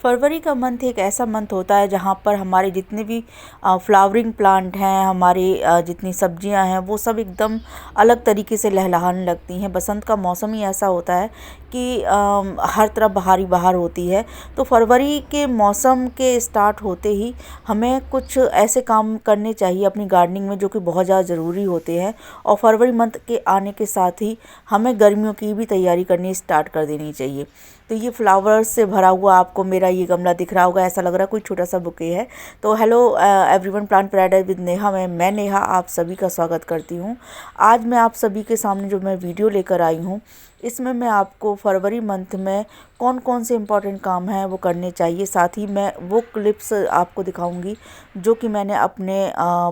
फरवरी का मंथ एक ऐसा मंथ होता है जहाँ पर हमारे जितने भी फ्लावरिंग प्लांट हैं, हमारी जितनी सब्जियां हैं, वो सब एकदम अलग तरीके से लहलहाने लगती हैं। बसंत का मौसम ही ऐसा होता है कि हर तरफ बहार ही बहार होती है। तो फरवरी के मौसम के स्टार्ट होते ही हमें कुछ ऐसे काम करने चाहिए अपनी गार्डनिंग में जो कि बहुत ज़्यादा ज़रूरी होते हैं। और फरवरी मंथ के आने के साथ ही हमें गर्मियों की भी तैयारी करनी स्टार्ट कर देनी चाहिए। तो ये फ्लावर्स से भरा हुआ आपको मेरा ये गमला दिख रहा होगा, ऐसा लग रहा है कोई छोटा सा बुके है। तो hello everyone, plant paradise with Neha में मैं नेहा आप सभी का स्वागत करती हूँ। आज मैं आप सभी के सामने जो मैं वीडियो लेकर आई हूँ, इसमें मैं आपको फरवरी मंथ में कौन कौन से इम्पॉर्टेंट काम हैं वो करने चाहिए। साथ ही मैं वो क्लिप्स आपको दिखाऊंगी जो कि मैंने अपने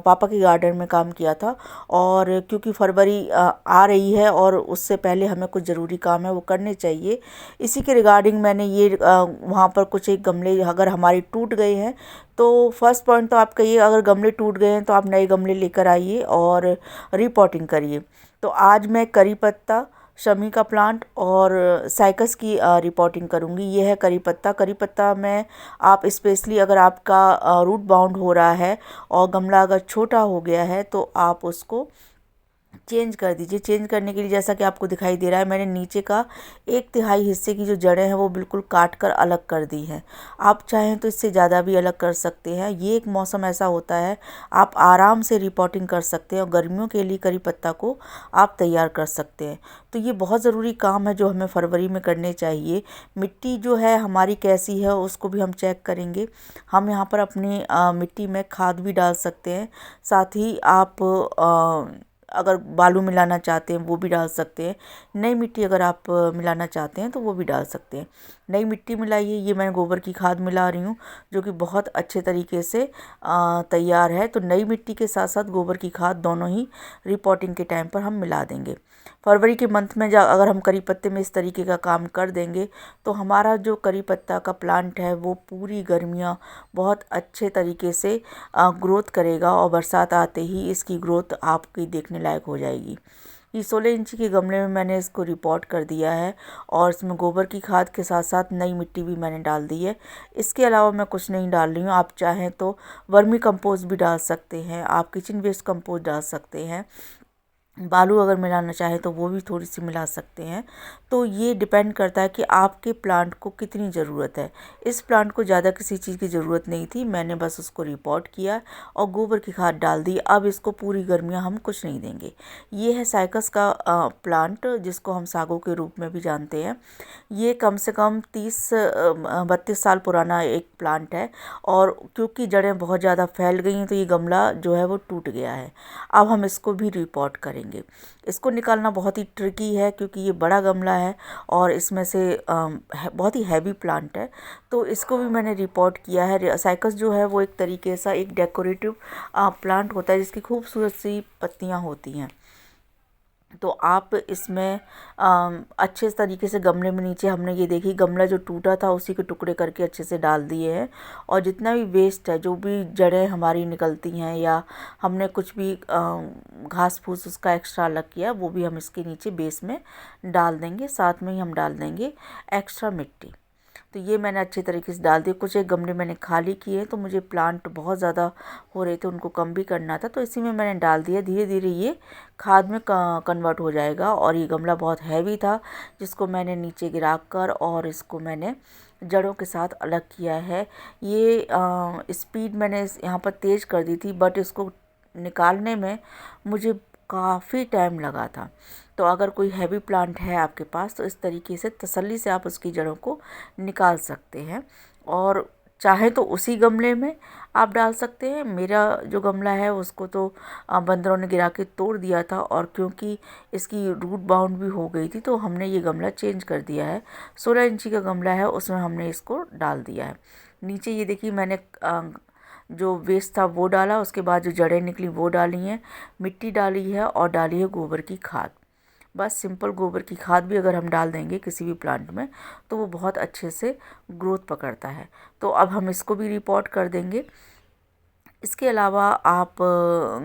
पापा के गार्डन में काम किया था। और क्योंकि फरवरी आ रही है और उससे पहले हमें कुछ ज़रूरी काम है वो करने चाहिए। इसी के रिगार्डिंग मैंने ये वहाँ पर कुछ एक गमले अगर हमारे टूट गए हैं, तो फर्स्ट पॉइंट तो आपका ये, अगर गमले टूट गए हैं तो आप नए गमले लेकर आइए और रिपॉटिंग करिए। तो आज मैं करी पत्ता, शमी का प्लांट और साइकस की रिपोर्टिंग करूँगी। ये है करी पत्ता। करी पत्ता में आप स्पेशली अगर आपका रूट बाउंड हो रहा है और गमला अगर छोटा हो गया है तो आप उसको चेंज कर दीजिए। चेंज करने के लिए जैसा कि आपको दिखाई दे रहा है, मैंने नीचे का 1/3 हिस्से की जो जड़ें हैं वो बिल्कुल काट कर अलग कर दी हैं। आप चाहें तो इससे ज़्यादा भी अलग कर सकते हैं। ये एक मौसम ऐसा होता है आप आराम से रिपोर्टिंग कर सकते हैं और गर्मियों के लिए करी पत्ता को आप तैयार कर सकते हैं। तो ये बहुत ज़रूरी काम है जो हमें फरवरी में करने चाहिए। मिट्टी जो है हमारी कैसी है उसको भी हम चेक करेंगे। हम यहाँ पर अपनी मिट्टी में खाद भी डाल सकते हैं। साथ ही आप अगर बालू मिलाना चाहते हैं वो भी डाल सकते हैं। नई मिट्टी अगर आप मिलाना चाहते हैं तो वो भी डाल सकते हैं। नई मिट्टी मिलाइए। ये मैं गोबर की खाद मिला रही हूँ जो कि बहुत अच्छे तरीके से तैयार है। तो नई मिट्टी के साथ साथ गोबर की खाद दोनों ही रिपोर्टिंग के टाइम पर हम मिला देंगे। फरवरी के मंथ में अगर हम करी पत्ते में इस तरीके का काम कर देंगे तो हमारा जो करी पत्ता का प्लांट है वो पूरी गर्मियाँ बहुत अच्छे तरीके से ग्रोथ करेगा और बरसात आते ही इसकी ग्रोथ आपकी देखने लायक हो जाएगी। ये 16 इंची के गमले में मैंने इसको रिपोर्ट कर दिया है और इसमें गोबर की खाद के साथ साथ नई मिट्टी भी मैंने डाल दी है। इसके अलावा मैं कुछ नहीं डाल रही हूँ। आप चाहें तो वर्मी कंपोस्ट भी डाल सकते हैं, आप किचन वेस्ट कंपोस्ट डाल सकते हैं, बालू अगर मिलाना चाहे तो वो भी थोड़ी सी मिला सकते हैं। तो ये डिपेंड करता है कि आपके प्लांट को कितनी ज़रूरत है। इस प्लांट को ज़्यादा किसी चीज़ की ज़रूरत नहीं थी, मैंने बस उसको रिपोर्ट किया और गोबर की खाद डाल दी। अब इसको पूरी गर्मियाँ हम कुछ नहीं देंगे। ये है साइकस का प्लांट जिसको हम सागो के रूप में भी जानते हैं। ये कम से कम 30-32 साल पुराना एक प्लांट है और क्योंकि जड़ें बहुत ज़्यादा फैल गई हैं तो ये गमला जो है वो टूट गया है। अब हम इसको भी रिपोर्ट करेंगे। इसको निकालना बहुत ही ट्रिकी है क्योंकि ये बड़ा गमला है और इसमें से बहुत ही हैवी प्लांट है। तो इसको भी मैंने रिपोर्ट किया है। साइकस जो है वो एक तरीके सा एक डेकोरेटिव प्लांट होता है जिसकी खूबसूरत सी पत्तियां होती हैं। तो आप इसमें अच्छे तरीके से गमले में नीचे हमने ये देखी गमला जो टूटा था उसी के टुकड़े करके अच्छे से डाल दिए हैं। और जितना भी वेस्ट है, जो भी जड़ें हमारी निकलती हैं या हमने कुछ भी घास फूस उसका एक्स्ट्रा अलग किया वो भी हम इसके नीचे बेस में डाल देंगे। साथ में ही हम डाल देंगे एक्स्ट्रा मिट्टी। तो ये मैंने अच्छे तरीके से डाल दिया। कुछ एक गमले मैंने खाली किए तो मुझे प्लांट बहुत ज़्यादा हो रहे थे, उनको कम भी करना था, तो इसी में मैंने डाल दिया। धीरे धीरे ये खाद में कन्वर्ट हो जाएगा। और ये गमला बहुत हैवी था जिसको मैंने नीचे गिरा कर और इसको मैंने जड़ों के साथ अलग किया है। ये स्पीड मैंने यहाँ पर तेज़ कर दी थी बट इसको निकालने में मुझे काफ़ी टाइम लगा था। तो अगर कोई हैवी प्लांट है आपके पास तो इस तरीके से तसल्ली से आप उसकी जड़ों को निकाल सकते हैं और चाहे तो उसी गमले में आप डाल सकते हैं। मेरा जो गमला है उसको तो बंदरों ने गिरा के तोड़ दिया था और क्योंकि इसकी रूट बाउंड भी हो गई थी तो हमने ये गमला चेंज कर दिया है। 16 इंची का गमला है उसमें हमने इसको डाल दिया है। नीचे ये देखिए मैंने जो वेस्ट था वो डाला, उसके बाद जो जड़ें निकली वो डाली हैं, मिट्टी डाली है और डाली है गोबर की खाद। बस सिंपल गोबर की खाद भी अगर हम डाल देंगे किसी भी प्लांट में तो वो बहुत अच्छे से ग्रोथ पकड़ता है। तो अब हम इसको भी रिपोर्ट कर देंगे। इसके अलावा आप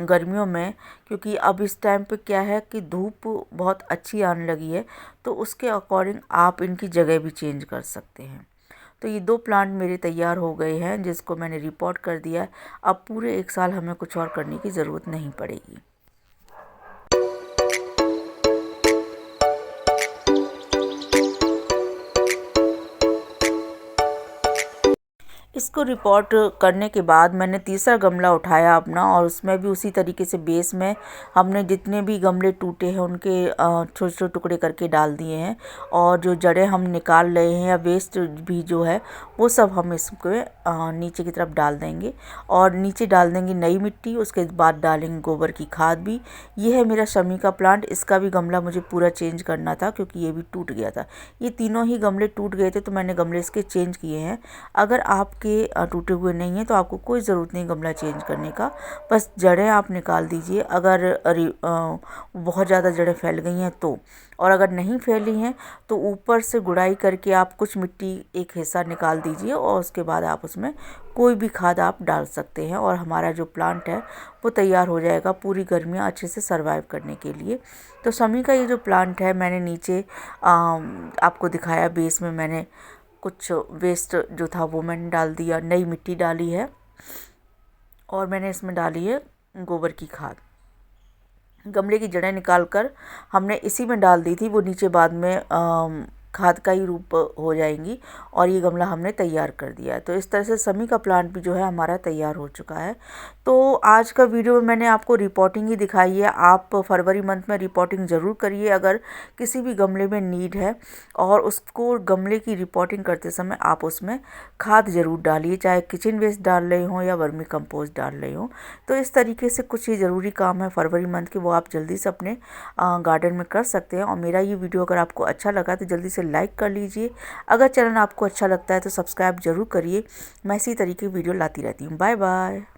गर्मियों में, क्योंकि अब इस टाइम पे क्या है कि धूप बहुत अच्छी आने लगी है तो उसके अकॉर्डिंग आप इनकी जगह भी चेंज कर सकते हैं। तो ये 2 प्लांट मेरे तैयार हो गए हैं जिसको मैंने रिपोर्ट कर दिया है। अब पूरे 1 साल हमें कुछ और करने की ज़रूरत नहीं पड़ेगी। इसको रिपोर्ट करने के बाद मैंने तीसरा गमला उठाया अपना, और उसमें भी उसी तरीके से बेस में हमने जितने भी गमले टूटे हैं उनके छोटे छोटे टुकड़े करके डाल दिए हैं। और जो जड़ें हम निकाल रहे हैं या वेस्ट भी जो है वो सब हम इसको नीचे की तरफ डाल देंगे, और नीचे डाल देंगे नई मिट्टी। उसके बाद डालेंगे गोबर की खाद भी। ये है मेरा शमी का प्लांट। इसका भी गमला मुझे पूरा चेंज करना था क्योंकि ये भी टूट गया था। ये तीनों ही गमले टूट गए थे तो मैंने गमले इसके चेंज किए हैं। अगर आपके टूटे हुए नहीं हैं तो आपको कोई ज़रूरत नहीं गमला चेंज करने का, बस जड़ें आप निकाल दीजिए। अगर बहुत ज़्यादा जड़ें फैल गई हैं तो, और अगर नहीं फैली हैं तो ऊपर से गुड़ाई करके आप कुछ मिट्टी एक हिस्सा निकाल दीजिए, और उसके बाद आप उसमें कोई भी खाद आप डाल सकते हैं, और हमारा जो प्लांट है वो तैयार हो जाएगा पूरी गर्मियाँ अच्छे से सर्वाइव करने के लिए। तो शमी का ये जो प्लांट है मैंने नीचे आपको दिखाया, बेस में मैंने कुछ वेस्ट जो था वो मैंने डाल दिया, नई मिट्टी डाली है, और मैंने इसमें डाली है गोबर की खाद। गमले की जड़ें निकालकर हमने इसी में डाल दी थी, वो नीचे बाद में खाद का ही रूप हो जाएंगी, और ये गमला हमने तैयार कर दिया है। तो इस तरह से शमी का प्लांट भी जो है हमारा तैयार हो चुका है। तो आज का वीडियो में मैंने आपको रिपोर्टिंग ही दिखाई है। आप फरवरी मंथ में रिपोर्टिंग ज़रूर करिए अगर किसी भी गमले में नीड है, और उसको गमले की रिपोर्टिंग करते समय आप उसमें खाद ज़रूर डालिए, चाहे किचन वेस्ट डाल रहे हों या वर्मी कंपोस्ट डाल रहे हों। तो इस तरीके से कुछ ही ज़रूरी काम है फरवरी मंथ के, वो आप जल्दी से अपने गार्डन में कर सकते हैं। और मेरा ये वीडियो अगर आपको अच्छा लगा तो जल्दी से लाइक कर लीजिए। अगर चैनल आपको अच्छा लगता है तो सब्सक्राइब ज़रूर करिए। मैं इसी तरीके की वीडियो लाती रहती हूँ। Bye bye.